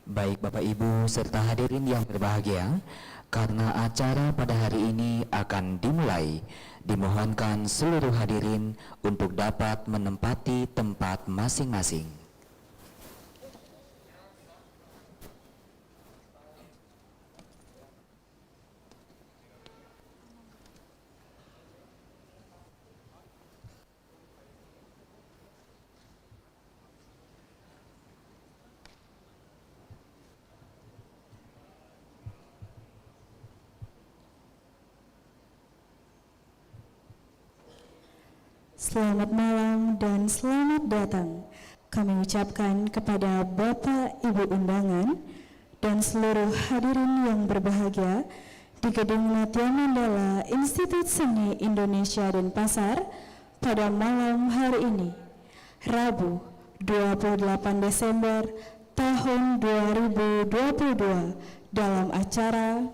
Baik Bapak Ibu serta hadirin yang berbahagia, karena acara pada hari ini akan dimulai, dimohonkan seluruh hadirin untuk dapat menempati tempat masing-masing. Selamat malam dan selamat datang. Kami ucapkan kepada Bapak Ibu undangan dan seluruh hadirin yang berbahagia di Gedung Natya Mandala Institut Seni Indonesia Denpasar pada malam hari ini, Rabu 28 Desember tahun 2022 dalam acara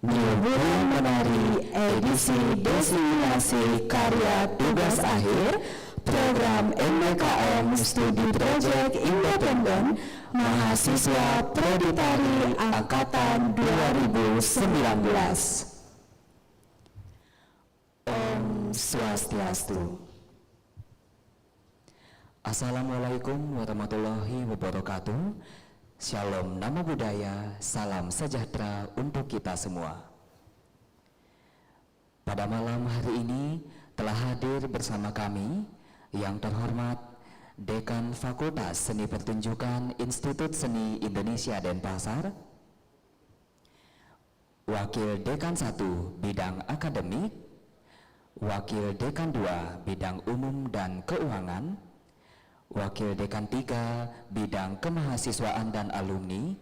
Liburan Menari edisi destinasi karya tugas akhir program MBKM Studi Project Independen mahasiswa Prodi Tari Angkatan 2019. Om Swastiastu. Assalamualaikum warahmatullahi wabarakatuh. Shalom Namo Buddhaya, salam sejahtera untuk kita semua. Pada malam hari ini telah hadir bersama kami yang terhormat Dekan Fakultas Seni Pertunjukan Institut Seni Indonesia Denpasar, Wakil Dekan 1 Bidang Akademik, Wakil Dekan 2 Bidang Umum dan Keuangan, Wakil Dekan 3 Bidang Kemahasiswaan dan Alumni,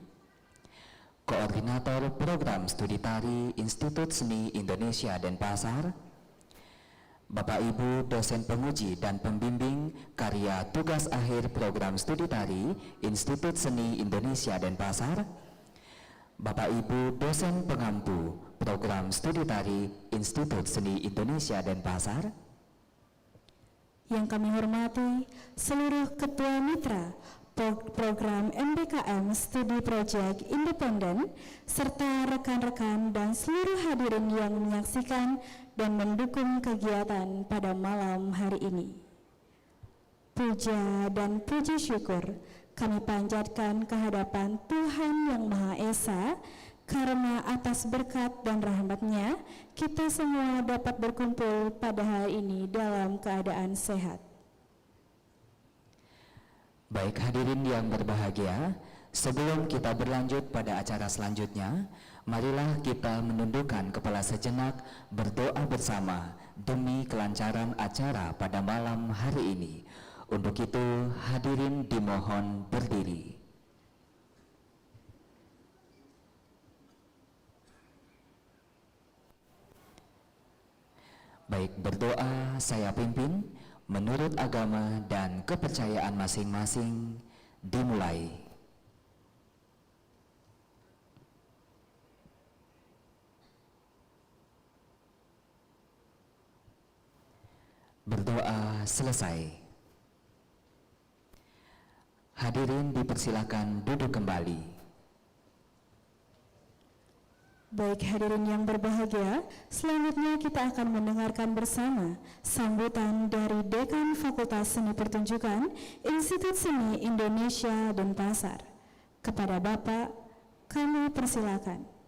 Koordinator Program Studi Tari Institut Seni Indonesia Denpasar, Bapak Ibu dosen penguji dan pembimbing karya tugas akhir Program Studi Tari Institut Seni Indonesia Denpasar, Bapak Ibu dosen pengampu Program Studi Tari Institut Seni Indonesia Denpasar, yang kami hormati seluruh ketua mitra program MBKM Studi Project Independen serta rekan-rekan dan seluruh hadirin yang menyaksikan dan mendukung kegiatan pada malam hari ini. Puja dan puji syukur kami panjatkan kehadapan Tuhan Yang Maha Esa, karena atas berkat dan rahmat-Nya, kita semua dapat berkumpul pada hari ini dalam keadaan sehat. Baik hadirin yang berbahagia, sebelum kita berlanjut pada acara selanjutnya, marilah kita menundukkan kepala sejenak berdoa bersama demi kelancaran acara pada malam hari ini. Untuk itu, hadirin dimohon berdiri. Baik, berdoa saya pimpin menurut agama dan kepercayaan masing-masing. Dimulai. Berdoa selesai. Hadirin dipersilakan duduk kembali. Baik hadirin yang berbahagia, selanjutnya kita akan mendengarkan bersama sambutan dari Dekan Fakultas Seni Pertunjukan Institut Seni Indonesia Denpasar. Kepada Bapak, kami persilakan.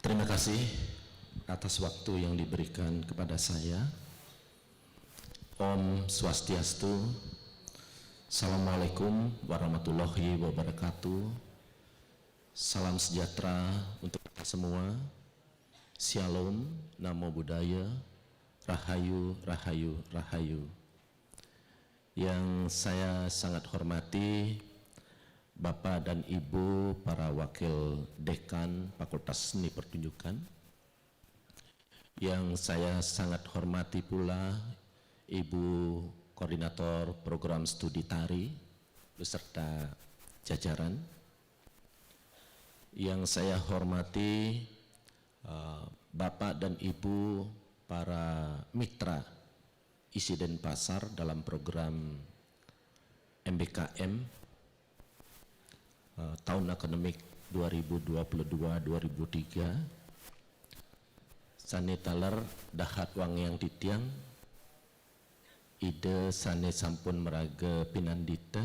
Terima kasih atas waktu yang diberikan kepada saya. Om Swastiastu. Assalamualaikum warahmatullahi wabarakatuh. Salam sejahtera untuk kita semua. Shalom Namo Buddhaya, Rahayu, Rahayu, Rahayu. Yang saya sangat hormati Bapak dan Ibu para Wakil Dekan Fakultas Seni Pertunjukan, yang saya sangat hormati pula Ibu Koordinator Program Studi Tari beserta jajaran, yang saya hormati Bapak dan Ibu para mitra ISI Denpasar dalam program MBKM tahun akademik 2022-2003, Sane taler dahat wang yang titiang, ide sane sampun meraga pinandita,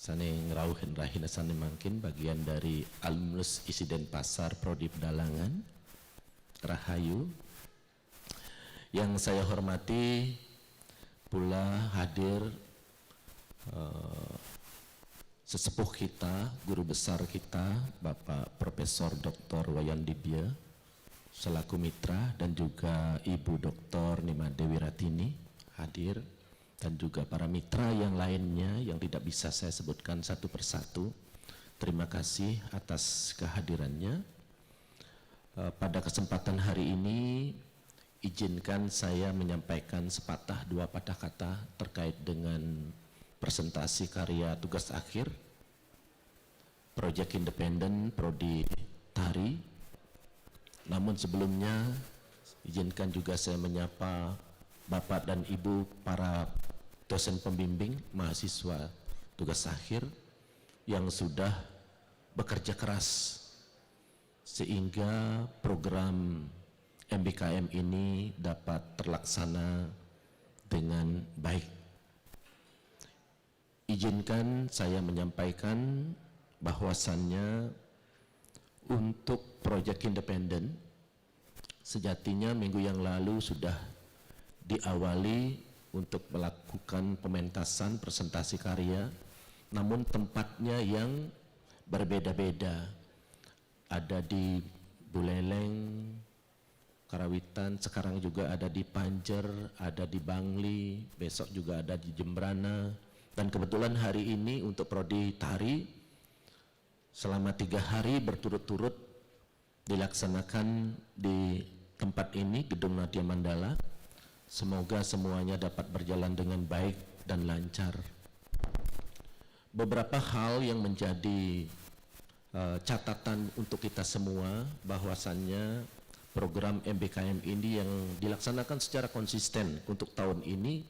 Sane ngerauhin rahina sane mangkin bagian dari alumnus isi Denpasar Prodi Pedalangan Rahayu. Yang saya hormati pula hadir sesepuh kita, guru besar kita, Bapak Profesor Dr. Wayan Dibya selaku mitra, dan juga Ibu Dr. Nima Dewi Ratini hadir, dan juga para mitra yang lainnya yang tidak bisa saya sebutkan satu persatu. Terima kasih atas kehadirannya. Pada kesempatan hari ini izinkan saya menyampaikan sepatah dua patah kata terkait dengan presentasi karya tugas akhir Proyek Independen Prodi Tari. Namun sebelumnya izinkan juga saya menyapa Bapak dan Ibu para dosen pembimbing mahasiswa tugas akhir yang sudah bekerja keras sehingga program MBKM ini dapat terlaksana dengan baik. Izinkan saya menyampaikan bahwasannya untuk proyek independen sejatinya minggu yang lalu sudah diawali untuk melakukan pementasan presentasi karya, namun tempatnya yang berbeda-beda. Ada di Buleleng, Karawitan, sekarang juga ada di Panjer, ada di Bangli, besok juga ada di Jembrana, dan kebetulan hari ini untuk Prodi Tari selama 3 hari berturut-turut dilaksanakan di tempat ini, Gedung Nadia Mandala. Semoga semuanya dapat berjalan dengan baik dan lancar. Beberapa hal yang menjadi catatan untuk kita semua bahwasannya program MBKM ini yang dilaksanakan secara konsisten untuk tahun ini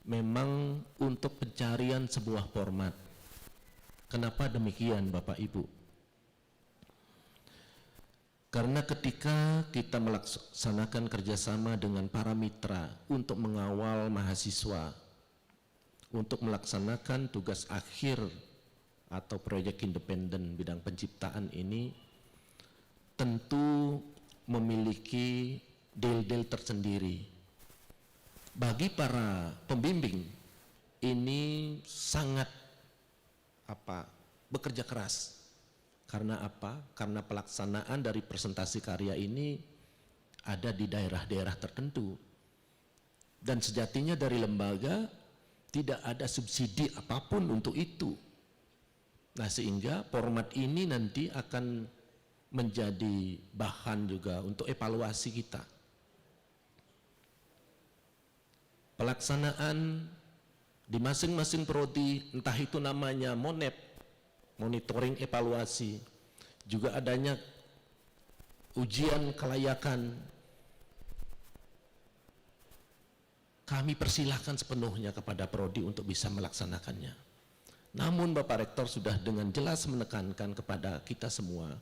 memang untuk pencarian sebuah format. Kenapa demikian Bapak Ibu? Karena ketika kita melaksanakan kerjasama dengan para mitra untuk mengawal mahasiswa untuk melaksanakan tugas akhir atau proyek independen bidang penciptaan ini, tentu memiliki del-del tersendiri. Bagi para pembimbing ini sangat bekerja keras. Karena apa? Karena pelaksanaan dari presentasi karya ini ada di daerah-daerah tertentu. Dan sejatinya dari lembaga tidak ada subsidi apapun untuk itu. Nah, sehingga format ini nanti akan menjadi bahan juga untuk evaluasi kita. Pelaksanaan di masing-masing prodi, entah itu namanya MONEP, monitoring evaluasi, juga adanya ujian kelayakan. Kami persilahkan sepenuhnya kepada prodi untuk bisa melaksanakannya. Namun Bapak Rektor sudah dengan jelas menekankan kepada kita semua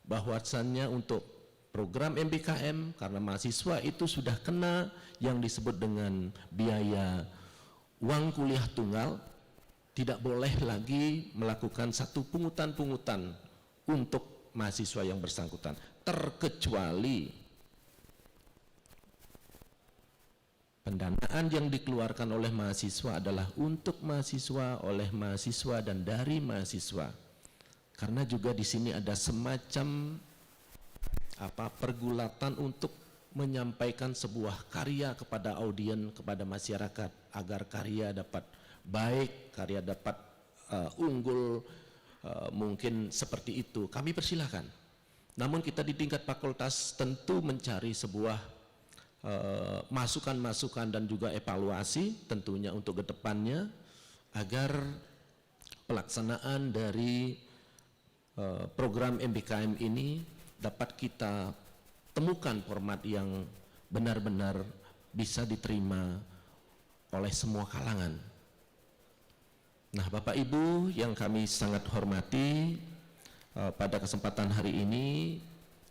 bahwasannya untuk program MBKM, karena mahasiswa itu sudah kena yang disebut dengan biaya uang kuliah tunggal, tidak boleh lagi melakukan satu pungutan-pungutan untuk mahasiswa yang bersangkutan, terkecuali pendanaan yang dikeluarkan oleh mahasiswa adalah untuk mahasiswa, oleh mahasiswa, dan dari mahasiswa. Karena juga di sini ada semacam pergulatan untuk menyampaikan sebuah karya kepada audien, kepada masyarakat, agar karya dapat baik, karya dapat unggul, mungkin seperti itu. Kami persilahkan. Namun kita di tingkat fakultas tentu mencari sebuah masukan-masukan dan juga evaluasi tentunya untuk kedepannya agar pelaksanaan dari program MBKM ini dapat kita temukan format yang benar-benar bisa diterima oleh semua kalangan. Nah, Bapak Ibu yang kami sangat hormati, pada kesempatan hari ini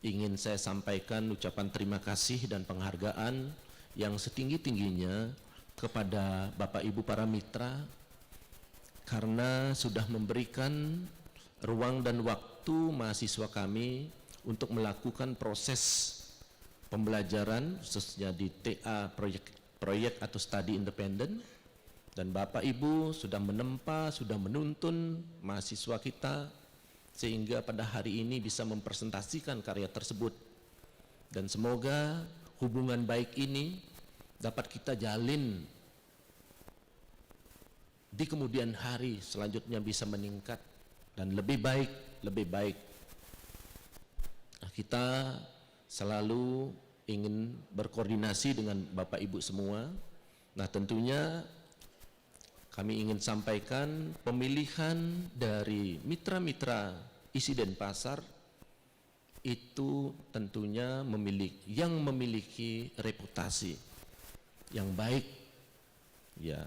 ingin saya sampaikan ucapan terima kasih dan penghargaan yang setinggi-tingginya kepada Bapak Ibu para mitra, karena sudah memberikan ruang dan waktu mahasiswa kami untuk melakukan proses pembelajaran khususnya di TA proyek atau studi independen, dan Bapak Ibu sudah menempa, sudah menuntun mahasiswa kita sehingga pada hari ini bisa mempresentasikan karya tersebut, dan semoga hubungan baik ini dapat kita jalin di kemudian hari selanjutnya bisa meningkat dan lebih baik. Nah, kita selalu ingin berkoordinasi dengan Bapak Ibu semua. Nah, tentunya kami ingin sampaikan pemilihan dari mitra-mitra isi Denpasar itu tentunya memiliki reputasi yang baik, ya,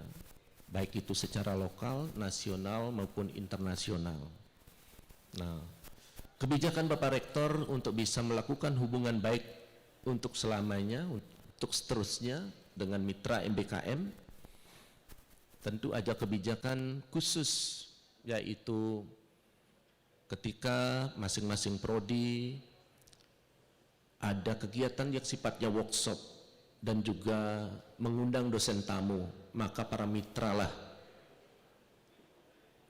baik itu secara lokal, nasional maupun internasional. Nah, kebijakan Bapak Rektor untuk bisa melakukan hubungan baik untuk selamanya, untuk seterusnya dengan mitra MBKM, tentu ada kebijakan khusus, yaitu ketika masing-masing prodi ada kegiatan yang sifatnya workshop dan juga mengundang dosen tamu, maka para mitra lah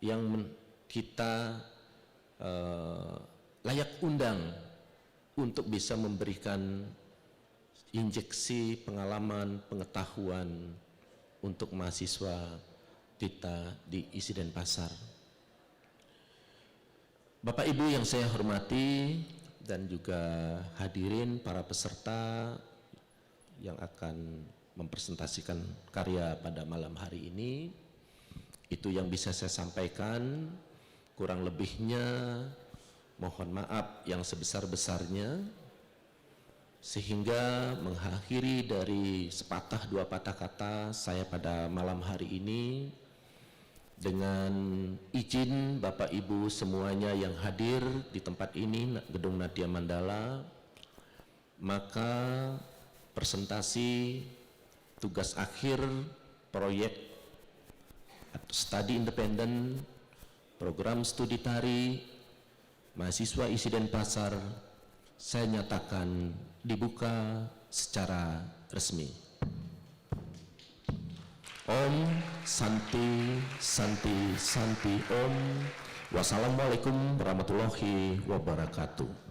yang kita layak undang untuk bisa memberikan injeksi pengalaman, pengetahuan untuk mahasiswa kita di isi Denpasar. Bapak Ibu yang saya hormati dan juga hadirin para peserta yang akan mempresentasikan karya pada malam hari ini, itu yang bisa saya sampaikan. Kurang lebihnya mohon maaf yang sebesar-besarnya, sehingga mengakhiri dari sepatah dua patah kata saya pada malam hari ini, dengan izin Bapak Ibu semuanya yang hadir di tempat ini, Gedung Nadia Mandala, maka presentasi tugas akhir proyek atau studi independen program studi tari mahasiswa isi Denpasar saya nyatakan dibuka secara resmi. Om Santi Santi Santi Om. Wassalamualaikum warahmatullahi wabarakatuh.